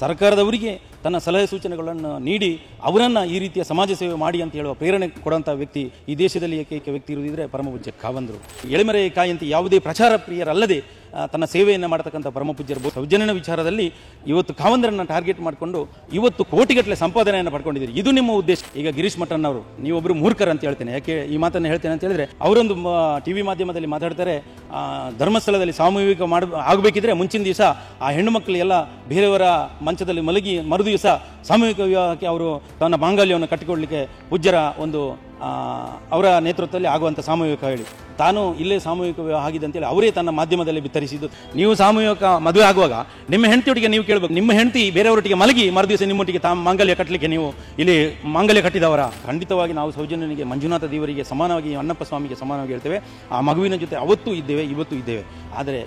ಸರ್ಕಾರದವರಿಗೆ ತನ್ನ ಸಲಹೆ ಸೂಚನೆಗಳನ್ನು ನೀಡಿ ಅವರನ್ನು ಈ ರೀತಿಯ ಸಮಾಜ ಸೇವೆ ಮಾಡಿ ಅಂತ ಹೇಳುವ ಪ್ರೇರಣೆ ಕೊಡುವಂಥ ವ್ಯಕ್ತಿ ಈ ದೇಶದಲ್ಲಿ ಏಕೈಕ ವ್ಯಕ್ತಿ ಇರುವುದಿದ್ರೆ ಪರಮಪೂಜ್ಯ ಖಾವಂದರು. ಎಳೆಮರೆ ಕಾಯಂತೆ ಯಾವುದೇ ಪ್ರಚಾರ ಪ್ರಿಯರಲ್ಲದೆ ತನ್ನ ಸೇವೆಯನ್ನು ಮಾಡತಕ್ಕಂಥ ಪರಮಪೂಜ್ಯರು ಸೌಜನ್ಯನ ವಿಚಾರದಲ್ಲಿ ಇವತ್ತು ಖಾವಂದರನ್ನು ಟಾರ್ಗೆಟ್ ಮಾಡಿಕೊಂಡು ಇವತ್ತು ಕೋಟಿಗಟ್ಟಲೆ ಸಂಪಾದನೆಯನ್ನು ಪಡ್ಕೊಂಡಿದ್ದೀರಿ. ಇದು ನಿಮ್ಮ ಉದ್ದೇಶ. ಈಗ ಗಿರೀಶ್ ಮಠನ್ ಅವರು ನೀವೊಬ್ಬರು ಮೂರ್ಖರು ಅಂತ ಹೇಳ್ತೇನೆ. ಯಾಕೆ ಈ ಮಾತನ್ನು ಹೇಳ್ತೇನೆ ಅಂತ ಹೇಳಿದ್ರೆ, ಅವರೊಂದು ಟಿವಿ ಮಾಧ್ಯಮದಲ್ಲಿ ಮಾತಾಡ್ತಾರೆ, ಧರ್ಮಸ್ಥಳದಲ್ಲಿ ಸಾಮೂಹಿಕ ಆಗಬೇಕಿದ್ರೆ ಮುಂಚಿನ ದಿವಸ ಆ ಹೆಣ್ಣು ಮಕ್ಕಳು ಎಲ್ಲ ಬೇರೆಯವರ ಮಂಚದಲ್ಲಿ ಮಲಗಿ ಮರು ದಿವಸ ಸಾಮೂಹಿಕ ವಿವಾಹಕ್ಕೆ ಅವರು ತನ್ನ ಮಾಂಗಲ್ಯವನ್ನು ಕಟ್ಟಿಕೊಳ್ಳಲಿಕ್ಕೆ ಪೂಜ್ಯರ ಒಂದು ಅವರ ನೇತೃತ್ವದಲ್ಲಿ ಆಗುವಂಥ ಸಾಮೂಹಿಕ ಹೇಳಿ ತಾನು ಇಲ್ಲೇ ಸಾಮೂಹಿಕ ವಿವಾಹ ಆಗಿದೆ ಅಂತೇಳಿ ಅವರೇ ತನ್ನ ಮಾಧ್ಯಮದಲ್ಲಿ ಬಿತ್ತರಿಸಿದ್ದು. ನೀವು ಸಾಮೂಹಿಕ ಮದುವೆ ಆಗುವಾಗ ನಿಮ್ಮ ಹೆಂಡತಿಯೊಟ್ಟಿಗೆ ನೀವು ಕೇಳಬೇಕು, ನಿಮ್ಮ ಹೆಂಡತಿ ಬೇರೆಯವರೊಟ್ಟಿಗೆ ಮಲಗಿ ಮರುದಿವಸ ನಿಮ್ಮೊಟ್ಟಿಗೆ ಮಾಂಗಲ್ಯ ಕಟ್ಟಲಿಕ್ಕೆ ನೀವು ಇಲ್ಲಿ ಮಾಂಗಲ್ಯ ಕಟ್ಟಿದವರ? ಖಂಡಿತವಾಗಿ ನಾವು ಸೌಜನ್ಯನಿಗೆ, ಮಂಜುನಾಥ ದೇವರಿಗೆ ಸಮಾನವಾಗಿ, ಅಣ್ಣಪ್ಪ ಸ್ವಾಮಿಗೆ ಸಮಾನವಾಗಿ ಹೇಳ್ತೇವೆ. ಆ ಮಗುವಿನ ಜೊತೆ ಅವತ್ತೂ ಇದ್ದೇವೆ, ಇವತ್ತೂ ಇದ್ದೇವೆ. ಆದರೆ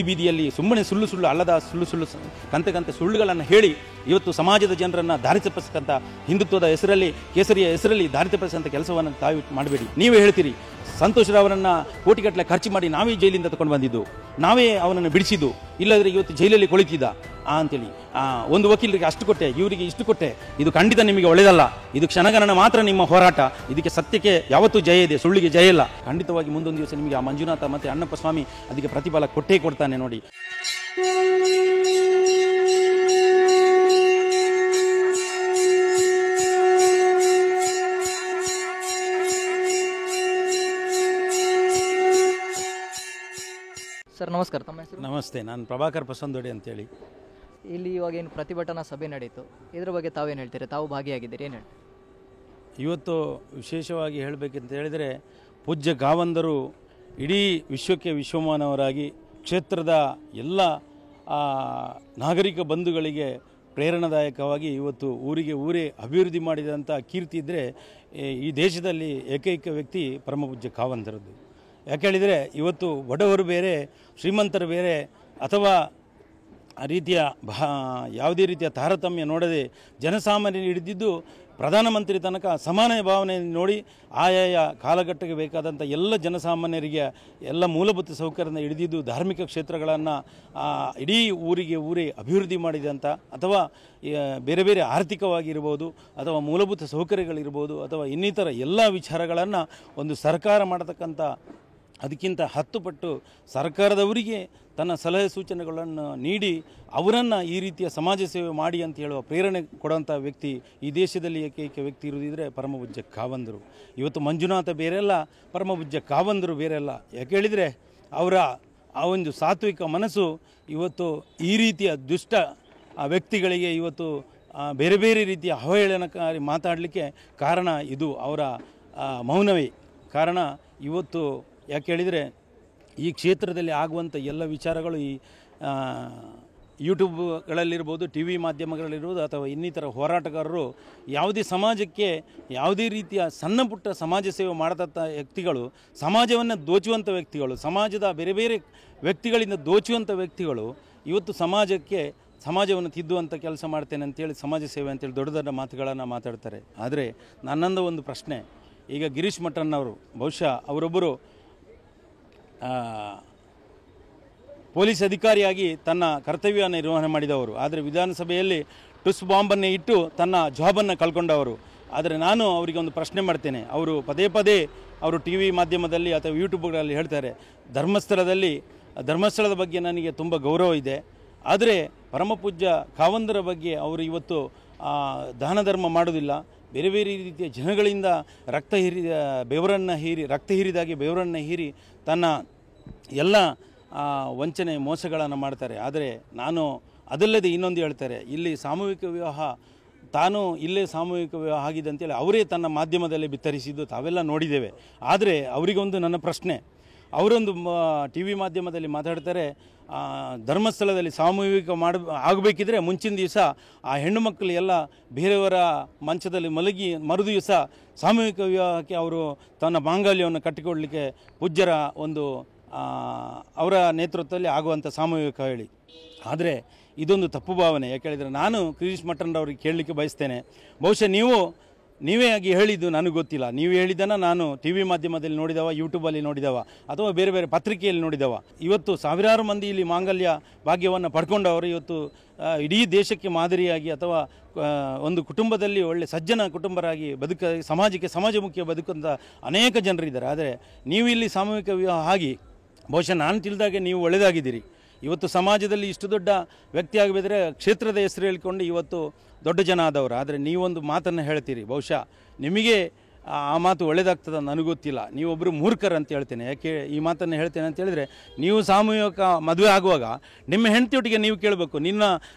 ಬೀದಿಯಲ್ಲಿ ಸುಮ್ಮನೆ ಸುಳ್ಳು ಅಲ್ಲದ ಸುಳ್ಳು ಕಂತೆ ಸುಳ್ಳುಗಳನ್ನು ಹೇಳಿ ಇವತ್ತು ಸಮಾಜದ ಜನರನ್ನು ದಾರಿ ತಪ್ಪಿಸತಕ್ಕಂಥ ಹಿಂದುತ್ವದ ಹೆಸರಲ್ಲಿ, ಕೇಸರಿಯ ಹೆಸರಲ್ಲಿ ದಾರಿ ತಪ್ಪಿಸಂಥ ಕೆಲಸವನ್ನು ತಾವು ಮಾಡಬೇಡಿ. ನೀವೇ ಹೇಳ್ತೀರಿ, ಸಂತೋಷ್ ರಾವರನ್ನು ಕೋಟಿಗಟ್ಟಲೆ ಖರ್ಚು ಮಾಡಿ ನಾವೇ ಜೈಲಿಂದ ತಗೊಂಡು ಬಂದಿದ್ದು, ನಾವೇ ಅವನನ್ನು ಬಿಡಿಸಿದ್ದು, ಇಲ್ಲದ್ರೆ ಇವತ್ತು ಜೈಲಲ್ಲಿ ಕೊಳಿತಿದ್ದ ಅಂತೇಳಿ. ಒಂದು ವಕೀಲರಿಗೆ ಅಷ್ಟು ಕೊಟ್ಟೆ, ಇವರಿಗೆ ಇಷ್ಟು ಕೊಟ್ಟೆ. ಇದು ಖಂಡಿತ ನಿಮಗೆ ಒಳ್ಳೆಯದಲ್ಲ. ಇದು ಕ್ಷಣಗಣನ ಮಾತ್ರ ನಿಮ್ಮ ಹೋರಾಟ. ಇದಕ್ಕೆ ಸತ್ಯಕ್ಕೆ ಯಾವತ್ತೂ ಜಯ ಇದೆ, ಸುಳ್ಳಿಗೆ ಜಯ ಇಲ್ಲ. ಖಂಡಿತವಾಗಿ ಮುಂದೊಂದು ದಿವಸ ನಿಮಗೆ ಆ ಮಂಜುನಾಥ ಮತ್ತು ಅಣ್ಣಪ್ಪ ಸ್ವಾಮಿ ಅದಕ್ಕೆ ಪ್ರತಿಫಲ ಕೊಟ್ಟೇ ಕೊಡ್ತಾನೆ ನೋಡಿ. ಸರ್ ನಮಸ್ಕಾರ, ತಮ್ಮ ಹೆಸರು? ನಮಸ್ತೆ, ನಾನು ಪ್ರಭಾಕರ್ ಪಸಂದೋಡಿ ಅಂತೇಳಿ. ಇಲ್ಲಿ ಇವಾಗ ಏನು ಪ್ರತಿಭಟನಾ ಸಭೆ ನಡೀತು, ಇದ್ರ ಬಗ್ಗೆ ತಾವೇನು ಹೇಳ್ತೀರಿ? ತಾವು ಭಾಗಿಯಾಗಿದ್ದೀರಿ, ಏನು ಹೇಳಿ? ಇವತ್ತು ವಿಶೇಷವಾಗಿ ಹೇಳಬೇಕಂತ ಹೇಳಿದರೆ, ಪೂಜ್ಯ ಖಾವಂದರು ಇಡೀ ವಿಶ್ವಕ್ಕೆ ವಿಶ್ವಮಾನವರಾಗಿ ಕ್ಷೇತ್ರದ ಎಲ್ಲ ನಾಗರಿಕ ಬಂಧುಗಳಿಗೆ ಪ್ರೇರಣಾದಾಯಕವಾಗಿ ಇವತ್ತು ಊರೇ ಅಭಿವೃದ್ಧಿ ಮಾಡಿದಂಥ ಕೀರ್ತಿ ಇದ್ದರೆ ಈ ದೇಶದಲ್ಲಿ ಏಕೈಕ ವ್ಯಕ್ತಿ ಪರಮಪೂಜ್ಯ ಖಾವಂದರದ್ದು. ಯಾಕೆ ಹೇಳಿದರೆ, ಇವತ್ತು ಬಡವರು ಬೇರೆ, ಶ್ರೀಮಂತರು ಬೇರೆ, ಅಥವಾ ಆ ರೀತಿಯ ಯಾವುದೇ ರೀತಿಯ ತಾರತಮ್ಯ ನೋಡದೆ ಜನಸಾಮಾನ್ಯರು ಹಿಡಿದಿದ್ದು ಪ್ರಧಾನಮಂತ್ರಿ ತನಕ ಸಮಾನ ಭಾವನೆ ನೋಡಿ ಆಯಾಯ ಕಾಲಘಟ್ಟಕ್ಕೆ ಬೇಕಾದಂಥ ಎಲ್ಲ ಜನಸಾಮಾನ್ಯರಿಗೆ ಎಲ್ಲ ಮೂಲಭೂತ ಸೌಕರ್ಯನ ಹಿಡಿದಿದ್ದು ಧಾರ್ಮಿಕ ಕ್ಷೇತ್ರಗಳನ್ನು ಇಡೀ ಊರೇ ಅಭಿವೃದ್ಧಿ ಮಾಡಿದಂಥ, ಅಥವಾ ಬೇರೆ ಬೇರೆ ಆರ್ಥಿಕವಾಗಿರ್ಬೋದು, ಅಥವಾ ಮೂಲಭೂತ ಸೌಕರ್ಯಗಳಿರ್ಬೋದು, ಅಥವಾ ಇನ್ನಿತರ ಎಲ್ಲ ವಿಚಾರಗಳನ್ನು ಒಂದು ಸರ್ಕಾರ ಮಾಡತಕ್ಕಂಥ ಅದಕ್ಕಿಂತ 10 ಪಟ್ಟು ಸರ್ಕಾರದವರಿಗೆ ತನ್ನ ಸಲಹೆ ಸೂಚನೆಗಳನ್ನು ನೀಡಿ ಅವರನ್ನು ಈ ರೀತಿಯ ಸಮಾಜ ಸೇವೆ ಮಾಡಿ ಅಂತ ಹೇಳುವ ಪ್ರೇರಣೆ ಕೊಡುವಂಥ ವ್ಯಕ್ತಿ ಈ ದೇಶದಲ್ಲಿ ಏಕೈಕ ವ್ಯಕ್ತಿ ಇರುವುದಿದ್ರೆ ಪರಮಪೂಜ್ಯ ಖಾವಂದರು. ಇವತ್ತು ಮಂಜುನಾಥ ಬೇರೆಲ್ಲ, ಪರಮಪೂಜ್ಯ ಖಾವಂದರು ಬೇರೆಲ್ಲ. ಯಾಕೆ ಹೇಳಿದರೆ, ಅವರ ಆ ಒಂದು ಸಾತ್ವಿಕ ಮನಸ್ಸು ಇವತ್ತು ಈ ರೀತಿಯ ದುಷ್ಟ ವ್ಯಕ್ತಿಗಳಿಗೆ ಇವತ್ತು ಬೇರೆ ಬೇರೆ ರೀತಿಯ ಅವಹೇಳನಕಾರಿ ಮಾತಾಡಲಿಕ್ಕೆ ಕಾರಣ ಇದು ಅವರ ಮೌನವೇ ಕಾರಣ. ಇವತ್ತು ಯಾಕೆ ಹೇಳಿದರೆ, ಈ ಕ್ಷೇತ್ರದಲ್ಲಿ ಆಗುವಂಥ ಎಲ್ಲ ವಿಚಾರಗಳು ಈ ಯೂಟ್ಯೂಬ್ಗಳಲ್ಲಿರ್ಬೋದು, ಟಿ ವಿ ಮಾಧ್ಯಮಗಳಲ್ಲಿರ್ಬೋದು, ಅಥವಾ ಇನ್ನಿತರ ಹೋರಾಟಗಾರರು ಯಾವುದೇ ಸಮಾಜಕ್ಕೆ ಯಾವುದೇ ರೀತಿಯ ಸಣ್ಣ ಪುಟ್ಟ ಸಮಾಜ ಸೇವೆ ಮಾಡತಕ್ಕ ವ್ಯಕ್ತಿಗಳು, ಸಮಾಜವನ್ನು ದೋಚುವಂಥ ವ್ಯಕ್ತಿಗಳು, ಸಮಾಜದ ಬೇರೆ ಬೇರೆ ವ್ಯಕ್ತಿಗಳಿಂದ ದೋಚುವಂಥ ವ್ಯಕ್ತಿಗಳು ಇವತ್ತು ಸಮಾಜವನ್ನು ತಿದ್ದುವಂಥ ಕೆಲಸ ಮಾಡ್ತೇನೆ ಅಂತೇಳಿ ಸಮಾಜ ಸೇವೆ ಅಂತೇಳಿ ದೊಡ್ಡ ದೊಡ್ಡ ಮಾತುಗಳನ್ನು ಮಾತಾಡ್ತಾರೆ. ಆದರೆ ನನ್ನೊಂದು ಒಂದು ಪ್ರಶ್ನೆ, ಈಗ ಗಿರೀಶ್ ಮಠನ್ ಅವರು ಬಹುಶಃ ಅವರೊಬ್ಬರು ಪೊಲೀಸ್ ಅಧಿಕಾರಿಯಾಗಿ ತನ್ನ ಕರ್ತವ್ಯವನ್ನು ನಿರ್ವಹಣೆ ಮಾಡಿದವರು. ಆದರೆ ವಿಧಾನಸಭೆಯಲ್ಲಿ ಟುಸ್ ಬಾಂಬನ್ನು ಇಟ್ಟು ತನ್ನ ಜಾಬನ್ನು ಕಳ್ಕೊಂಡವರು. ಆದರೆ ನಾನು ಅವರಿಗೆ ಒಂದು ಪ್ರಶ್ನೆ ಮಾಡ್ತೇನೆ. ಅವರು ಪದೇ ಅವರು ಟಿ ವಿ ಮಾಧ್ಯಮದಲ್ಲಿ ಅಥವಾ ಯೂಟ್ಯೂಬ್ಗಳಲ್ಲಿ ಹೇಳ್ತಾರೆ, ಧರ್ಮಸ್ಥಳದ ಬಗ್ಗೆ ನನಗೆ ತುಂಬ ಗೌರವ ಇದೆ, ಆದರೆ ಪರಮಪೂಜ್ಯ ಖಾವಂದರ ಬಗ್ಗೆ ಅವರು ಇವತ್ತು ದಾನ ಧರ್ಮ ಮಾಡೋದಿಲ್ಲ, ಬೇರೆ ಬೇರೆ ರೀತಿಯ ಜನಗಳಿಂದ ರಕ್ತ ಹೀರಿದಾಗಿ ಬೆವರನ್ನು ಹೀರಿ ತನ್ನ ಎಲ್ಲ ವಂಚನೆ ಮೋಸಗಳನ್ನು ಮಾಡ್ತಾರೆ. ಆದರೆ ನಾನು ಅದಲ್ಲದೆ ಇನ್ನೊಂದು ಹೇಳ್ತಾರೆ, ಇಲ್ಲಿ ಸಾಮೂಹಿಕ ವಿವಾಹ ತಾನು ಇಲ್ಲೇ ಸಾಮೂಹಿಕ ವಿವಾಹ ಆಗಿದೆ ಅಂತೇಳಿ ಅವರೇ ತನ್ನ ಮಾಧ್ಯಮದಲ್ಲಿ ಬಿತ್ತರಿಸಿದ್ದು ತಾವೆಲ್ಲ ನೋಡಿದ್ದೇವೆ. ಆದರೆ ಅವರಿಗೊಂದು ನನ್ನ ಪ್ರಶ್ನೆ, ಅವರೊಂದು ಟಿ ವಿ ಮಾಧ್ಯಮದಲ್ಲಿ ಮಾತಾಡ್ತಾರೆ, ಧರ್ಮಸ್ಥಳದಲ್ಲಿ ಸಾಮೂಹಿಕ ಆಗಬೇಕಿದ್ರೆ ಮುಂಚಿನ ದಿವಸ ಆ ಹೆಣ್ಣು ಮಕ್ಕಳು ಎಲ್ಲ ಬೇರೆಯವರ ಮಂಚದಲ್ಲಿ ಮಲಗಿ ಮರು ದಿವಸ ಸಾಮೂಹಿಕ ವಿವಾಹಕ್ಕೆ ಅವರು ತನ್ನ ಮಾಂಗಲ್ಯವನ್ನು ಕಟ್ಟಿಕೊಳ್ಳಲಿಕ್ಕೆ ಪೂಜ್ಯರ ಒಂದು ಅವರ ನೇತೃತ್ವದಲ್ಲಿ ಆಗುವಂಥ ಸಾಮೂಹಿಕ ಹೇಳಿ. ಆದರೆ ಇದೊಂದು ತಪ್ಪು ಭಾವನೆ. ಯಾಕೆ ಹೇಳಿದರೆ, ನಾನು ಗಿರೀಶ್ ಮಠನ್ ಅವರಿಗೆ ಕೇಳಲಿಕ್ಕೆ ಬಯಸ್ತೇನೆ, ಬಹುಶಃ ನೀವು ನೀವೇ ಆಗಿ ಹೇಳಿದ್ದು ನನಗೆ ಗೊತ್ತಿಲ್ಲ. ನೀವು ಹೇಳಿದ್ದನ್ನು ನಾನು ಟಿ ವಿ ಮಾಧ್ಯಮದಲ್ಲಿ ನೋಡಿದವ, ಯೂಟ್ಯೂಬಲ್ಲಿ ನೋಡಿದವ, ಅಥವಾ ಬೇರೆ ಬೇರೆ ಪತ್ರಿಕೆಯಲ್ಲಿ ನೋಡಿದವ. ಇವತ್ತು ಸಾವಿರಾರು ಮಂದಿ ಇಲ್ಲಿ ಮಾಂಗಲ್ಯ ಭಾಗ್ಯವನ್ನು ಪಡ್ಕೊಂಡವರು ಇವತ್ತು ಇಡೀ ದೇಶಕ್ಕೆ ಮಾದರಿಯಾಗಿ, ಅಥವಾ ಒಂದು ಕುಟುಂಬದಲ್ಲಿ ಒಳ್ಳೆ ಸಜ್ಜನ ಕುಟುಂಬರಾಗಿ ಸಮಾಜಕ್ಕೆ ಸಮಾಜಮುಖಿ ಬದುಕುವಂಥ ಅನೇಕ ಜನರಿದ್ದಾರೆ. ಆದರೆ ನೀವು ಇಲ್ಲಿ ಸಾಮೂಹಿಕ ವಿವಾಹ ಆಗಿ ಬಹುಶಃ ನಾನು ತಿಳಿದಾಗೆ ನೀವು ಒಳ್ಳೆಯದಾಗಿದ್ದೀರಿ. ಇವತ್ತು ಸಮಾಜದಲ್ಲಿ ಇಷ್ಟು ದೊಡ್ಡ ವ್ಯಕ್ತಿ ಆಗಬೇಕಿದ್ರೆ ಕ್ಷೇತ್ರದ ಹೆಸರು ಹೇಳಿಕೊಂಡು ಇವತ್ತು ದೊಡ್ಡ ಜನ ಆದವರು. ಆದರೆ ನೀವೊಂದು ಮಾತನ್ನು ಹೇಳ್ತೀರಿ, ಬಹುಶಃ ನಿಮಗೆ ಆ ಮಾತು ಒಳ್ಳೆಯದಾಗ್ತದೆ ನನಗೆ ಗೊತ್ತಿಲ್ಲ. ನೀವೊಬ್ಬರು ಮೂರ್ಖರು ಅಂತ ಹೇಳ್ತೇನೆ. ಯಾಕೆ ಈ ಮಾತನ್ನು ಹೇಳ್ತೇನೆ ಅಂತ ಹೇಳಿದರೆ, ನೀವು ಸಾಮೂಹಿಕ ಮದುವೆ ಆಗುವಾಗ ನಿಮ್ಮ ಹೆಂಡತಿಯೊಟ್ಟಿಗೆ ನೀವು ಕೇಳಬೇಕು,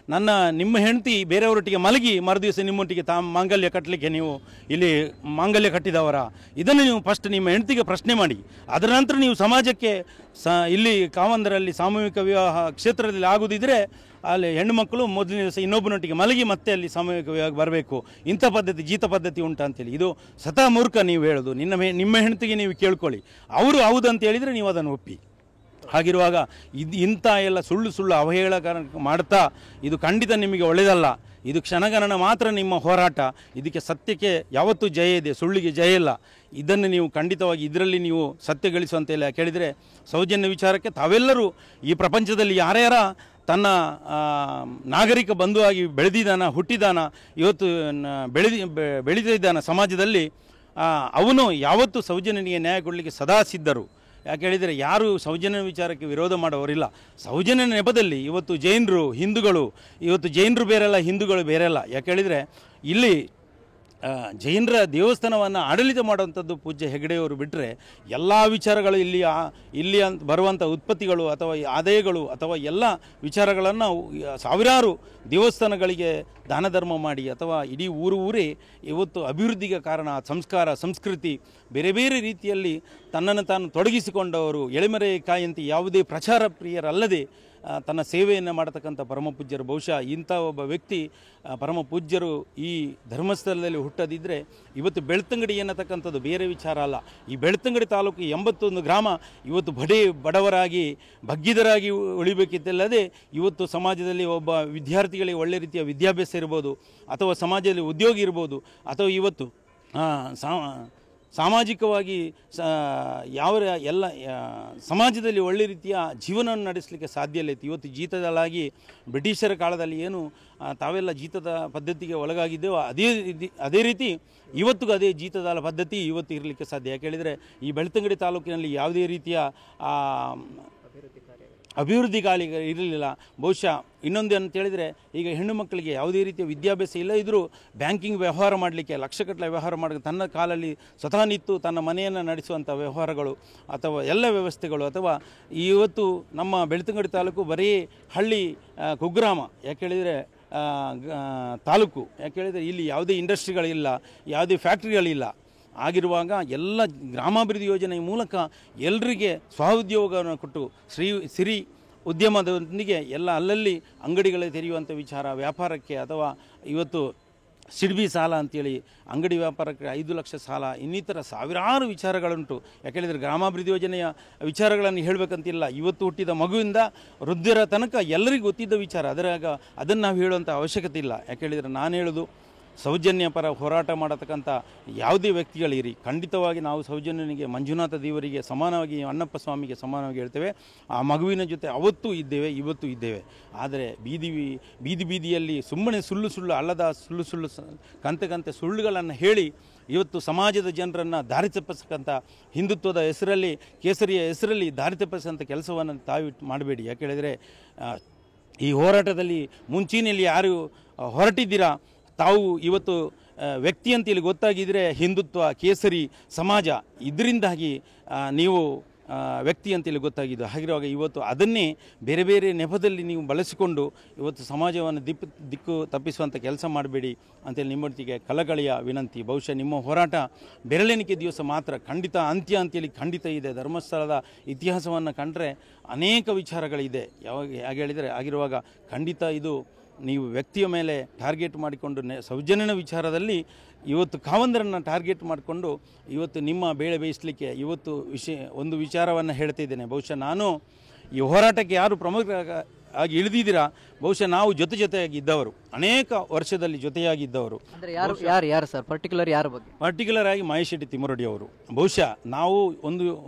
ನಿಮ್ಮ ಹೆಂಡತಿ ಬೇರೆಯವರೊಟ್ಟಿಗೆ ಮಲಗಿ ಮರುದಿವಸ ನಿಮ್ಮೊಟ್ಟಿಗೆ ಮಾಂಗಲ್ಯ ಕಟ್ಟಲಿಕ್ಕೆ ನೀವು ಇಲ್ಲಿ ಮಾಂಗಲ್ಯ ಕಟ್ಟಿದವರ? ಇದನ್ನು ನೀವು ಫಸ್ಟ್ ನಿಮ್ಮ ಹೆಂಡತಿಗೆ ಪ್ರಶ್ನೆ ಮಾಡಿ. ಅದರ ನಂತರ ನೀವು ಸಮಾಜಕ್ಕೆ ಇಲ್ಲಿ ಕಾವಂದರಲ್ಲಿ ಸಾಮೂಹಿಕ ವಿವಾಹ ಕ್ಷೇತ್ರದಲ್ಲಿ ಆಗುವುದಿದ್ರೆ ಅಲ್ಲಿ ಹೆಣ್ಣು ಮಕ್ಕಳು ಮೊದಲನೇ ದಿವಸ ಇನ್ನೊಬ್ಬನೊಟ್ಟಿಗೆ ಮಲಗಿ ಮತ್ತೆ ಅಲ್ಲಿ ಸಾಮೂಹಿಕ ವಿವಾಹ ಬರಬೇಕು. ಇಂಥ ಪದ್ಧತಿ ಜೀತ ಪದ್ಧತಿ ಉಂಟು ಅಂತೇಳಿ ಇದು ಸತಾ ಮೂರ್ಖ ನೀವು ಹೇಳೋದು. ನಿಮ್ಮ ಹೆಂಡತಿಗೆ ನೀವು ಕೇಳ್ಕೊಳ್ಳಿ, ಅವರು ಹೌದು ಅಂತ ಹೇಳಿದರೆ ನೀವು ಅದನ್ನು ಒಪ್ಪಿ. ಹಾಗಿರುವಾಗ ಇಂಥ ಎಲ್ಲ ಸುಳ್ಳು ಅವಹೇಳನ ಮಾಡ್ತಾ ಇದು ಖಂಡಿತ ನಿಮಗೆ ಒಳ್ಳೆಯದಲ್ಲ. ಇದು ಕ್ಷಣಗಣನ ಮಾತ್ರ ನಿಮ್ಮ ಹೋರಾಟ. ಇದಕ್ಕೆ ಸತ್ಯಕ್ಕೆ ಯಾವತ್ತೂ ಜಯ ಇದೆ, ಸುಳ್ಳಿಗೆ ಜಯ ಇಲ್ಲ. ಇದನ್ನು ನೀವು ಖಂಡಿತವಾಗಿ ಇದರಲ್ಲಿ ನೀವು ಸತ್ಯ ಗಳಿಸುವಂತೆಲ್ಲ ಕೇಳಿದರೆ, ಸೌಜನ್ಯ ವಿಚಾರಕ್ಕೆ ತಾವೆಲ್ಲರೂ ಈ ಪ್ರಪಂಚದಲ್ಲಿ ಯಾರ್ಯಾರ ತನ್ನ ನಾಗರಿಕ ಬಂಧುವಾಗಿ ಹುಟ್ಟಿದಾನ, ಇವತ್ತು ಬೆಳೆದಿದ್ದಾನ ಸಮಾಜದಲ್ಲಿ, ಅವನು ಯಾವತ್ತೂ ಸೌಜನ್ಯನಿಗೆ ನ್ಯಾಯ ಕೊಡಲಿಕ್ಕೆ ಸದಾ ಸಿದ್ಧರು. ಯಾಕೆ ಹೇಳಿದರೆ ಯಾರು ಸೌಜನ್ಯ ವಿಚಾರಕ್ಕೆ ವಿರೋಧ ಮಾಡೋವರಿಲ್ಲ. ಸೌಜನ್ಯ ನೆಪದಲ್ಲಿ ಇವತ್ತು ಹಿಂದೂಗಳು ಇವತ್ತು ಜೈನರು ಬೇರೆಲ್ಲ, ಹಿಂದೂಗಳು ಬೇರೆಲ್ಲ. ಯಾಕೆ ಹೇಳಿದರೆ ಇಲ್ಲಿ ಜೈನರ ದೇವಸ್ಥಾನವನ್ನು ಆಡಳಿತ ಮಾಡುವಂಥದ್ದು ಪೂಜ್ಯ ಹೆಗಡೆಯವರು ಬಿಟ್ಟರೆ ಎಲ್ಲ ವಿಚಾರಗಳು ಇಲ್ಲಿ ಬರುವಂಥ ಉತ್ಪತ್ತಿಗಳು ಅಥವಾ ಆದಾಯಗಳು ಅಥವಾ ಎಲ್ಲ ವಿಚಾರಗಳನ್ನು ಸಾವಿರಾರು ದೇವಸ್ಥಾನಗಳಿಗೆ ದಾನ ಧರ್ಮ ಮಾಡಿ, ಅಥವಾ ಇಡೀ ಊರೇ ಇವತ್ತು ಅಭಿವೃದ್ಧಿಗೆ ಕಾರಣ. ಸಂಸ್ಕಾರ ಸಂಸ್ಕೃತಿ ಬೇರೆ ಬೇರೆ ರೀತಿಯಲ್ಲಿ ತನ್ನನ್ನು ತಾನು ತೊಡಗಿಸಿಕೊಂಡವರು, ಎಳೆಮರೆ ಕಾಯಂತೆ ಯಾವುದೇ ಪ್ರಚಾರ ಪ್ರಿಯರಲ್ಲದೆ ತನ್ನ ಸೇವೆಯನ್ನು ಮಾಡತಕ್ಕಂಥ ಪರಮಪೂಜ್ಯರು. ಬಹುಶಃ ಇಂಥ ಒಬ್ಬ ವ್ಯಕ್ತಿ ಪರಮಪೂಜ್ಯರು ಈ ಧರ್ಮಸ್ಥಳದಲ್ಲಿ ಹುಟ್ಟದಿದ್ದರೆ ಇವತ್ತು ಬೆಳ್ತಂಗಡಿ ಎನ್ನತಕ್ಕಂಥದ್ದು ಬೇರೆ ವಿಚಾರ ಅಲ್ಲ. ಈ ಬೆಳ್ತಂಗಡಿ ತಾಲೂಕು 81 ಗ್ರಾಮ ಇವತ್ತು ಬಡವರಾಗಿ ಬಗ್ಗಿದರಾಗಿ ಉಳಿಬೇಕಿತ್ತಲ್ಲದೆ ಇವತ್ತು ಸಮಾಜದಲ್ಲಿ ಒಬ್ಬ ವಿದ್ಯಾರ್ಥಿಗಳಿಗೆ ಒಳ್ಳೆ ರೀತಿಯ ವಿದ್ಯಾಭ್ಯಾಸ ಇರ್ಬೋದು, ಅಥವಾ ಸಮಾಜದಲ್ಲಿ ಉದ್ಯೋಗ ಇರ್ಬೋದು, ಅಥವಾ ಇವತ್ತು ಸಾಮಾಜಿಕವಾಗಿ ಎಲ್ಲ ಸಮಾಜದಲ್ಲಿ ಒಳ್ಳೆ ರೀತಿಯ ಜೀವನವನ್ನು ನಡೆಸಲಿಕ್ಕೆ ಸಾಧ್ಯ ಇಲ್ಲ ಇತ್ತು. ಇವತ್ತು ಜೀತದಲ್ಲಾಗಿ ಬ್ರಿಟಿಷರ ಕಾಲದಲ್ಲಿ ಏನು ತಾವೆಲ್ಲ ಜೀತದ ಪದ್ಧತಿಗೆ ಒಳಗಾಗಿದ್ದೇವೋ ಅದೇ ರೀತಿ ಇವತ್ತಿಗೂ ಅದೇ ಜೀತದಾಳ ಪದ್ಧತಿ ಇವತ್ತು ಇರಲಿಕ್ಕೆ ಸಾಧ್ಯ. ಯಾಕೆ ಹೇಳಿದರೆ ಈ ಬೆಳ್ತಂಗಡಿ ತಾಲೂಕಿನಲ್ಲಿ ಯಾವುದೇ ರೀತಿಯ ಅಭಿವೃದ್ಧಿ ಇರಲಿಲ್ಲ. ಬಹುಶಃ ಇನ್ನೊಂದು ಅಂತ ಹೇಳಿದರೆ, ಈಗ ಹೆಣ್ಣು ಮಕ್ಕಳಿಗೆ ಯಾವುದೇ ರೀತಿಯ ವಿದ್ಯಾಭ್ಯಾಸ ಇಲ್ಲ ಇದ್ದರೂ ಬ್ಯಾಂಕಿಂಗ್ ವ್ಯವಹಾರ ಮಾಡಲಿಕ್ಕೆ ಲಕ್ಷಗಟ್ಟಲೆ ವ್ಯವಹಾರ ಮಾಡಲಿಕ್ಕೆ ತನ್ನ ಕಾಲಲ್ಲಿ ಸ್ವತಃ ನಿಂತು ತನ್ನ ಮನೆಯನ್ನು ನಡೆಸುವಂಥ ವ್ಯವಹಾರಗಳು ಅಥವಾ ಎಲ್ಲ ವ್ಯವಸ್ಥೆಗಳು, ಅಥವಾ ಇವತ್ತು ನಮ್ಮ ಬೆಳ್ತಂಗಡಿ ತಾಲೂಕು ಬರೀ ಹಳ್ಳಿ ಕುಗ್ರಾಮ. ಯಾಕೆ ಹೇಳಿದರೆ ತಾಲೂಕು, ಯಾಕೆ ಹೇಳಿದರೆ ಇಲ್ಲಿ ಯಾವುದೇ ಇಂಡಸ್ಟ್ರಿಗಳಿಲ್ಲ, ಯಾವುದೇ ಫ್ಯಾಕ್ಟ್ರಿಗಳಿಲ್ಲ. ಆಗಿರುವಾಗ ಎಲ್ಲ ಗ್ರಾಮಾಭಿವೃದ್ಧಿ ಯೋಜನೆಯ ಮೂಲಕ ಎಲ್ಲರಿಗೆ ಸ್ವಉದ್ಯೋಗವನ್ನು ಕೊಟ್ಟು ಸಿರಿ ಉದ್ಯಮದೊಂದಿಗೆ ಎಲ್ಲ ಅಲ್ಲಲ್ಲಿ ಅಂಗಡಿಗಳು ತೆರೆಯುವಂಥ ವಿಚಾರ, ವ್ಯಾಪಾರಕ್ಕೆ ಅಥವಾ ಇವತ್ತು ಸಿಡ್ಬಿ ಸಾಲ ಅಂತೇಳಿ ಅಂಗಡಿ ವ್ಯಾಪಾರಕ್ಕೆ 5 ಲಕ್ಷ ಸಾಲ, ಇನ್ನಿತರ ಸಾವಿರಾರು ವಿಚಾರಗಳುಂಟು. ಯಾಕೆಳಿದರೆ ಗ್ರಾಮಾಭಿವೃದ್ಧಿ ಯೋಜನೆಯ ವಿಚಾರಗಳನ್ನು ಹೇಳಬೇಕಂತಿಲ್ಲ. ಇವತ್ತು ಹುಟ್ಟಿದ ಮಗುವಿಂದ ವೃದ್ಧರ ತನಕ ಎಲ್ಲರಿಗೂ ಗೊತ್ತಿದ್ದ ವಿಚಾರ. ಅದನ್ನು ನಾವು ಹೇಳುವಂಥ ಅವಶ್ಯಕತೆ ಇಲ್ಲ. ಯಾಕೆಳಿದರೆ ನಾನು ಹೇಳೋದು, ಸೌಜನ್ಯ ಪರ ಹೋರಾಟ ಮಾಡತಕ್ಕಂಥ ಯಾವುದೇ ವ್ಯಕ್ತಿಗಳಿರಿ, ಖಂಡಿತವಾಗಿ ನಾವು ಸೌಜನ್ಯನಿಗೆ, ಮಂಜುನಾಥ ದೇವರಿಗೆ ಸಮಾನವಾಗಿ, ಅಣ್ಣಪ್ಪ ಸ್ವಾಮಿಗೆ ಸಮಾನವಾಗಿ ಹೇಳ್ತೇವೆ. ಆ ಮಗುವಿನ ಜೊತೆ ಅವತ್ತೂ ಇದ್ದೇವೆ, ಇವತ್ತೂ ಇದ್ದೇವೆ. ಆದರೆ ಬೀದಿಯಲ್ಲಿ ಸುಮ್ಮನೆ ಸುಳ್ಳು ಅಲ್ಲದ ಸುಳ್ಳು ಕಂತೆ ಸುಳ್ಳುಗಳನ್ನು ಹೇಳಿ ಇವತ್ತು ಸಮಾಜದ ಜನರನ್ನು ದಾರಿ ತಪ್ಪಿಸಕ್ಕಂಥ ಹಿಂದುತ್ವದ ಹೆಸರಲ್ಲಿ, ಕೇಸರಿಯ ಹೆಸರಲ್ಲಿ ದಾರಿ ತಪ್ಪಿಸೋಂಥ ಕೆಲಸವನ್ನು ತಾವು ಮಾಡಬೇಡಿ. ಯಾಕೆ ಹೇಳಿದರೆ ಈ ಹೋರಾಟದಲ್ಲಿ ಮುಂಚಿನಲ್ಲಿ ಯಾರು ಹೊರಟಿದ್ದೀರಾ, ತಾವು ಇವತ್ತು ವ್ಯಕ್ತಿ ಅಂತೇಳಿ ಗೊತ್ತಾಗಿದ್ದರೆ ಹಿಂದುತ್ವ, ಕೇಸರಿ ಸಮಾಜ ಇದರಿಂದಾಗಿ ನೀವು ವ್ಯಕ್ತಿ ಅಂತೇಳಿ ಗೊತ್ತಾಗಿದ್ದು. ಹಾಗಿರುವಾಗ ಇವತ್ತು ಅದನ್ನೇ ಬೇರೆ ಬೇರೆ ನೆಪದಲ್ಲಿ ನೀವು ಬಳಸಿಕೊಂಡು ಇವತ್ತು ಸಮಾಜವನ್ನು ದಿಕ್ಕು ತಪ್ಪಿಸುವಂಥ ಕೆಲಸ ಮಾಡಬೇಡಿ ಅಂತೇಳಿ ನಿಮ್ಮೊಟ್ಟಿಗೆ ಕಳಕಳಿಯ ವಿನಂತಿ. ಬಹುಶಃ ನಿಮ್ಮ ಹೋರಾಟ ಬೆರಳೆಣಿಕೆ ದಿವಸ ಮಾತ್ರ ಖಂಡಿತ ಅಂತ್ಯ ಅಂತೇಳಿ ಖಂಡಿತ ಇದೆ. ಧರ್ಮಸ್ಥಳದ ಇತಿಹಾಸವನ್ನು ಕಂಡರೆ ಅನೇಕ ವಿಚಾರಗಳಿದೆ. ಹಾಗೆ ಹೇಳಿದರೆ ಆಗಿರುವಾಗ ಖಂಡಿತ ಇದು ನೀವು ವ್ಯಕ್ತಿಯ ಮೇಲೆ ಟಾರ್ಗೆಟ್ ಮಾಡಿಕೊಂಡು ಸೌಜನ್ಯನ ವಿಚಾರದಲ್ಲಿ ಇವತ್ತು ಕಾವಂದರನ್ನು ಟಾರ್ಗೆಟ್ ಮಾಡಿಕೊಂಡು ಇವತ್ತು ನಿಮ್ಮ ಬೇಳೆ ಬೇಯಿಸಲಿಕ್ಕೆ ಇವತ್ತು ಒಂದು ವಿಚಾರವನ್ನು ಹೇಳ್ತಿದ್ದೇನೆ. ಬಹುಶಃ ನಾನು ಈ ಹೋರಾಟಕ್ಕೆ ಯಾರು ಆಗಿ ಇಳಿದಿದ್ದೀರಾ. ಬಹುಶಃ ನಾವು ಜೊತೆಯಾಗಿ ಇದ್ದವರು, ಅನೇಕ ವರ್ಷದಲ್ಲಿ ಜೊತೆಯಾಗಿದ್ದವರು. ಅಂದರೆ ಯಾರು ಸರ್ ಪರ್ಟಿಕ್ಯುಲರ್ ಯಾರ ಬಗ್ಗೆ? ಪರ್ಟಿಕ್ಯುಲರ್ ಆಗಿ ಮಹೇಶ್ ಶೆಟ್ಟಿ ತಿಮ್ಮರೊಡ್ಡಿ ಅವರು. ಬಹುಶಃ ನಾವು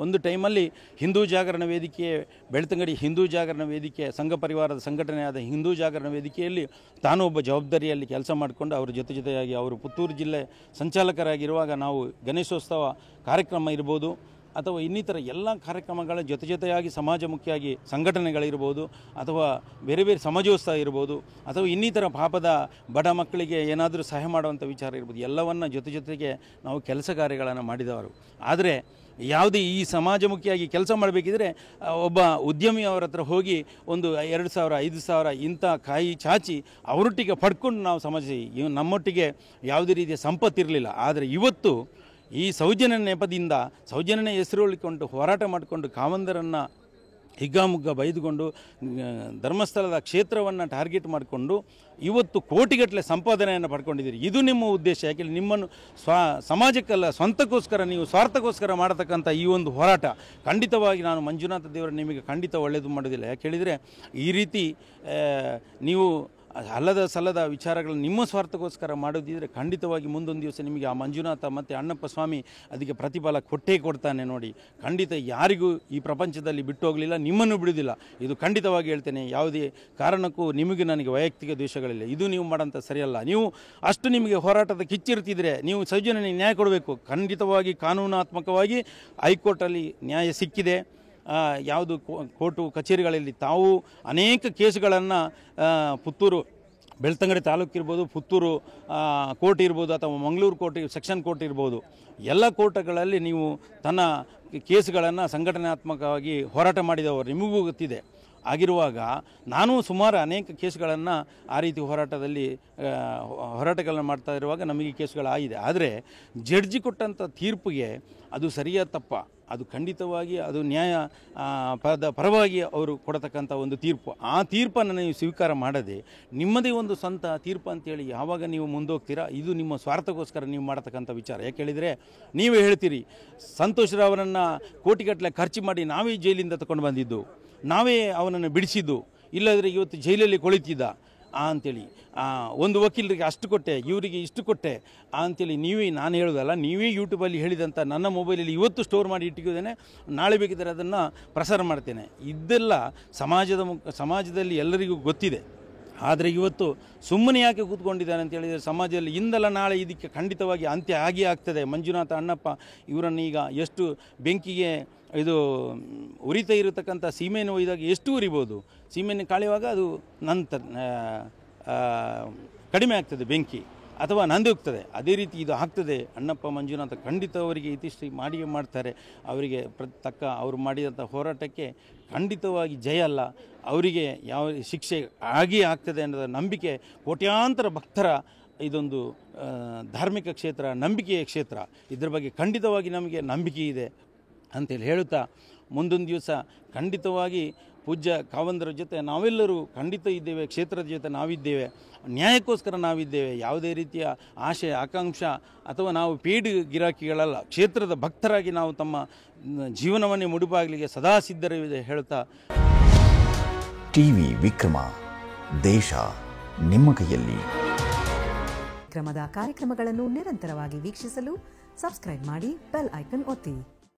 ಒಂದು ಟೈಮಲ್ಲಿ ಹಿಂದೂ ಜಾಗರಣ ವೇದಿಕೆ, ಬೆಳ್ತಂಗಡಿ ಹಿಂದೂ ಜಾಗರಣ ವೇದಿಕೆ, ಸಂಘ ಪರಿವಾರದ ಸಂಘಟನೆಯಾದ ಹಿಂದೂ ಜಾಗರಣ ವೇದಿಕೆಯಲ್ಲಿ ತಾನು ಒಬ್ಬ ಜವಾಬ್ದಾರಿಯಲ್ಲಿ ಕೆಲಸ ಮಾಡಿಕೊಂಡು ಅವರ ಜೊತೆಯಾಗಿ ಅವರು ಪುತ್ತೂರು ಜಿಲ್ಲೆ ಸಂಚಾಲಕರಾಗಿರುವಾಗ ನಾವು ಗಣೇಶೋತ್ಸವ ಕಾರ್ಯಕ್ರಮ ಇರ್ಬೋದು ಅಥವಾ ಇನ್ನಿತರ ಎಲ್ಲ ಕಾರ್ಯಕ್ರಮಗಳ ಜೊತೆಯಾಗಿ ಸಮಾಜಮುಖಿಯಾಗಿ ಸಂಘಟನೆಗಳಿರ್ಬೋದು ಅಥವಾ ಬೇರೆ ಬೇರೆ ಸಮಾಜೋತ್ಸವ ಇರ್ಬೋದು ಅಥವಾ ಇನ್ನಿತರ ಪಾಪದ ಬಡ ಮಕ್ಕಳಿಗೆ ಏನಾದರೂ ಸಹಾಯ ಮಾಡುವಂಥ ವಿಚಾರ ಇರ್ಬೋದು, ಎಲ್ಲವನ್ನು ಜೊತೆಗೆ ನಾವು ಕೆಲಸ ಕಾರ್ಯಗಳನ್ನು ಮಾಡಿದವರು. ಆದರೆ ಯಾವುದೇ ಈ ಸಮಾಜಮುಖಿಯಾಗಿ ಕೆಲಸ ಮಾಡಬೇಕಿದ್ರೆ ಒಬ್ಬ ಉದ್ಯಮಿ ಅವರ ಹತ್ರ ಹೋಗಿ ಒಂದು 2,000 5,000 ಇಂಥ ಕಾಯಿ ಚಾಚಿ ಅವರೊಟ್ಟಿಗೆ ಪಡ್ಕೊಂಡು ನಾವು ನಮ್ಮೊಟ್ಟಿಗೆ ಯಾವುದೇ ರೀತಿಯ ಸಂಪತ್ತಿರಲಿಲ್ಲ. ಆದರೆ ಇವತ್ತು ಈ ಸೌಜನ್ಯ ನೆಪದಿಂದ ಸೌಜನ್ಯನ ಹೆಸರುಳಿಕೊಂಡು ಹೋರಾಟ ಮಾಡಿಕೊಂಡು ಕಾವಂದರನ್ನು ಹಿಗ್ಗಾಮುಗ್ಗ ಬೈದುಕೊಂಡು ಧರ್ಮಸ್ಥಳದ ಕ್ಷೇತ್ರವನ್ನು ಟಾರ್ಗೆಟ್ ಮಾಡಿಕೊಂಡು ಇವತ್ತು ಕೋಟಿಗಟ್ಟಲೆ ಸಂಪಾದನೆಯನ್ನು ಪಡ್ಕೊಂಡಿದ್ದೀರಿ. ಇದು ನಿಮ್ಮ ಉದ್ದೇಶ. ಯಾಕೆಂದರೆ ನಿಮ್ಮನ್ನು ಸಮಾಜಕ್ಕಲ್ಲ ಸ್ವಂತಕ್ಕೋಸ್ಕರ ನೀವು ಸ್ವಾರ್ಥಕ್ಕೋಸ್ಕರ ಮಾಡತಕ್ಕಂಥ ಈ ಒಂದು ಹೋರಾಟ ಖಂಡಿತವಾಗಿ ನಾನು ಮಂಜುನಾಥ ದೇವರು ನಿಮಗೆ ಖಂಡಿತ ಒಳ್ಳೆಯದು ಮಾಡೋದಿಲ್ಲ. ಯಾಕೆ ಹೇಳಿದರೆ ಈ ರೀತಿ ನೀವು ಅಲ್ಲದ ಸಲ್ಲದ ವಿಚಾರಗಳನ್ನು ನಿಮ್ಮ ಸ್ವಾರ್ಥಕ್ಕೋಸ್ಕರ ಮಾಡೋದಿದ್ರೆ ಖಂಡಿತವಾಗಿ ಮುಂದೊಂದು ದಿವಸ ನಿಮಗೆ ಆ ಮಂಜುನಾಥ ಮತ್ತು ಅಣ್ಣಪ್ಪ ಸ್ವಾಮಿ ಅದಕ್ಕೆ ಪ್ರತಿಫಲ ಕೊಟ್ಟೇ ಕೊಡ್ತಾನೆ. ನೋಡಿ, ಖಂಡಿತ ಯಾರಿಗೂ ಈ ಪ್ರಪಂಚದಲ್ಲಿ ಬಿಟ್ಟು ಹೋಗಲಿಲ್ಲ, ನಿಮ್ಮನ್ನು ಬಿಡುವುದಿಲ್ಲ. ಇದು ಖಂಡಿತವಾಗಿ ಹೇಳ್ತೇನೆ. ಯಾವುದೇ ಕಾರಣಕ್ಕೂ ನಿಮಗೆ ನನಗೆ ವೈಯಕ್ತಿಕ ದ್ವೇಷಗಳಿಲ್ಲ. ಇದು ನೀವು ಮಾಡೋಂಥ ಸರಿಯಲ್ಲ. ನೀವು ಅಷ್ಟು ನಿಮಗೆ ಹೋರಾಟದ ಕಿಚ್ಚಿರ್ತಿದ್ರೆ ನೀವು ಸೌಜನ್ಯನಿಗೆ ನ್ಯಾಯ ಕೊಡಬೇಕು. ಖಂಡಿತವಾಗಿ ಕಾನೂನಾತ್ಮಕವಾಗಿ ಹೈಕೋರ್ಟಲ್ಲಿ ನ್ಯಾಯ ಸಿಕ್ಕಿದೆ. ಯಾವುದು ಕೋರ್ಟು ಕಚೇರಿಗಳಲ್ಲಿ ತಾವು ಅನೇಕ ಕೇಸುಗಳನ್ನು ಪುತ್ತೂರು ಬೆಳ್ತಂಗಡಿ ತಾಲೂಕು ಇರ್ಬೋದು, ಪುತ್ತೂರು ಕೋರ್ಟ್ ಇರ್ಬೋದು ಅಥವಾ ಮಂಗಳೂರು ಕೋರ್ಟ್ ಸೆಕ್ಷನ್ ಕೋರ್ಟ್ ಇರ್ಬೋದು, ಎಲ್ಲ ಕೋರ್ಟ್ಗಳಲ್ಲಿ ನೀವು ತನ್ನ ಕೇಸುಗಳನ್ನು ಸಂಘಟನಾತ್ಮಕವಾಗಿ ಹೋರಾಟ ಮಾಡಿದವರು ನಿಮಗೂ ಗೊತ್ತಿದೆ. ಆಗಿರುವಾಗ ನಾನು ಸುಮಾರು ಅನೇಕ ಕೇಸುಗಳನ್ನು ಆ ರೀತಿ ಹೋರಾಟಗಳನ್ನು ಮಾಡ್ತಾ ಇರುವಾಗ ನಮಗೆ ಕೇಸುಗಳಾಗಿದೆ. ಆದರೆ ಜಡ್ಜಿ ಕೊಟ್ಟಂಥ ತೀರ್ಪಿಗೆ ಅದು ಸರಿಯಾದ ತಪ್ಪ, ಅದು ಖಂಡಿತವಾಗಿ ಅದು ನ್ಯಾಯ ಪರವಾಗಿ ಅವರು ಕೊಡತಕ್ಕಂಥ ಒಂದು ತೀರ್ಪು. ಆ ತೀರ್ಪನ್ನು ನೀವು ಸ್ವೀಕಾರ ಮಾಡದೆ ನಿಮ್ಮದೇ ಒಂದು ಸ್ವಂತ ತೀರ್ಪು ಅಂತೇಳಿ ಯಾವಾಗ ನೀವು ಮುಂದೋಗ್ತೀರಾ, ಇದು ನಿಮ್ಮ ಸ್ವಾರ್ಥಕ್ಕೋಸ್ಕರ ನೀವು ಮಾಡತಕ್ಕಂಥ ವಿಚಾರ. ಯಾಕೆ ಹೇಳಿದರೆ ನೀವೇ ಹೇಳ್ತೀರಿ, ಸಂತೋಷ್ ರಾವರನ್ನು ಕೋಟಿಗಟ್ಟಲೆ ಖರ್ಚು ಮಾಡಿ ನಾವೇ ಜೈಲಿಂದ ತಗೊಂಡು ಬಂದಿದ್ದು, ನಾವೇ ಅವನನ್ನು ಬಿಡಿಸಿದ್ದು, ಇಲ್ಲದ್ರೆ ಇವತ್ತು ಜೈಲಲ್ಲಿ ಕೊಳಿತಿದ್ದ ಅಂಥೇಳಿ. ಒಂದು ವಕೀಲರಿಗೆ ಅಷ್ಟು ಕೊಟ್ಟೆ, ಇವರಿಗೆ ಇಷ್ಟು ಕೊಟ್ಟೆ ಅಂಥೇಳಿ ನಾನು ಹೇಳೋದಲ್ಲ, ನೀವೇ ಯೂಟ್ಯೂಬಲ್ಲಿ ಹೇಳಿದಂಥ ನನ್ನ ಮೊಬೈಲಲ್ಲಿ ಇವತ್ತು ಸ್ಟೋರ್ ಮಾಡಿ ಇಟ್ಟಿದ್ದೇನೆ, ನಾಳೆ ಬೇಕಿದ್ದರೆ ಅದನ್ನು ಪ್ರಸಾರ ಮಾಡ್ತೇನೆ. ಇದೆಲ್ಲ ಸಮಾಜದಲ್ಲಿ ಎಲ್ಲರಿಗೂ ಗೊತ್ತಿದೆ. ಆದರೆ ಇವತ್ತು ಸುಮ್ಮನೆ ಯಾಕೆ ಕೂತ್ಕೊಂಡಿದ್ದಾರೆ ಅಂತ ಹೇಳಿದರೆ ಸಮಾಜದಲ್ಲಿ ಇಂದಲ್ಲ ನಾಳೆ ಇದಕ್ಕೆ ಖಂಡಿತವಾಗಿ ಅಂತ್ಯ ಆಗೇ ಆಗ್ತದೆ. ಮಂಜುನಾಥ ಅಣ್ಣಪ್ಪ ಇವರನ್ನು ಈಗ ಎಷ್ಟು ಬೆಂಕಿಗೆ ಇದು ಉರಿತಾ ಇರತಕ್ಕಂಥ ಸೀಮೆಯನ್ನು ಒಯ್ದಾಗ ಎಷ್ಟು ಉರಿಬೋದು, ಸೀಮೆಯನ್ನು ಕಾಳುವಾಗ ಅದು ನಂತರ ಕಡಿಮೆ ಆಗ್ತದೆ ಬೆಂಕಿ ಅಥವಾ ನಂದಿ ಹೋಗ್ತದೆ. ಅದೇ ರೀತಿ ಇದು ಆಗ್ತದೆ. ಅಣ್ಣಪ್ಪ ಮಂಜುನಾಥ ಖಂಡಿತ ಅವರಿಗೆ ಇತಿಶ್ರೀ ಮಾಡಿಯೇ ಮಾಡ್ತಾರೆ. ಅವರಿಗೆ ತಕ್ಕ ಅವರು ಮಾಡಿದಂಥ ಹೋರಾಟಕ್ಕೆ ಖಂಡಿತವಾಗಿ ಜಯ ಅಲ್ಲ, ಅವರಿಗೆ ಯಾವ ಶಿಕ್ಷೆ ಆಗೇ ಆಗ್ತದೆ ಅನ್ನೋದ ನಂಬಿಕೆ ಕೋಟ್ಯಾಂತರ ಭಕ್ತರ ಇದೊಂದು ಧಾರ್ಮಿಕ ಕ್ಷೇತ್ರ, ನಂಬಿಕೆಯ ಕ್ಷೇತ್ರ. ಇದರ ಬಗ್ಗೆ ಖಂಡಿತವಾಗಿ ನಮಗೆ ನಂಬಿಕೆ ಇದೆ ಅಂತೇಳಿ ಹೇಳುತ್ತಾ, ಮುಂದೊಂದು ದಿವಸ ಖಂಡಿತವಾಗಿ ಪೂಜ್ಯ ಕಾವಂದರ ಜೊತೆ ನಾವೆಲ್ಲರೂ ಖಂಡಿತ ಇದ್ದೇವೆ, ಕ್ಷೇತ್ರದ ಜೊತೆ ನಾವಿದ್ದೇವೆ, ನ್ಯಾಯಕ್ಕೋಸ್ಕರ ನಾವಿದ್ದೇವೆ. ಯಾವುದೇ ರೀತಿಯ ಆಶೆ ಆಕಾಂಕ್ಷ ಅಥವಾ ನಾವು ಪೇಡ್ ಗಿರಾಕಿಗಳಲ್ಲ, ಕ್ಷೇತ್ರದ ಭಕ್ತರಾಗಿ ನಾವು ತಮ್ಮ ಜೀವನವನ್ನೇ ಮುಡುಪಾಗಲಿಕ್ಕೆ ಸದಾ ಸಿದ್ಧರಿದೆ ಹೇಳುತ್ತಾ. ಟಿವಿ ವಿಕ್ರಮ, ದೇಶ ನಿಮ್ಮ ಕೈಯಲ್ಲಿ. ವಿಕ್ರಮದ ಕಾರ್ಯಕ್ರಮಗಳನ್ನು ನಿರಂತರವಾಗಿ ವೀಕ್ಷಿಸಲು ಸಬ್ಸ್ಕ್ರೈಬ್ ಮಾಡಿ, ಬೆಲ್ ಐಕನ್ ಒತ್ತಿ.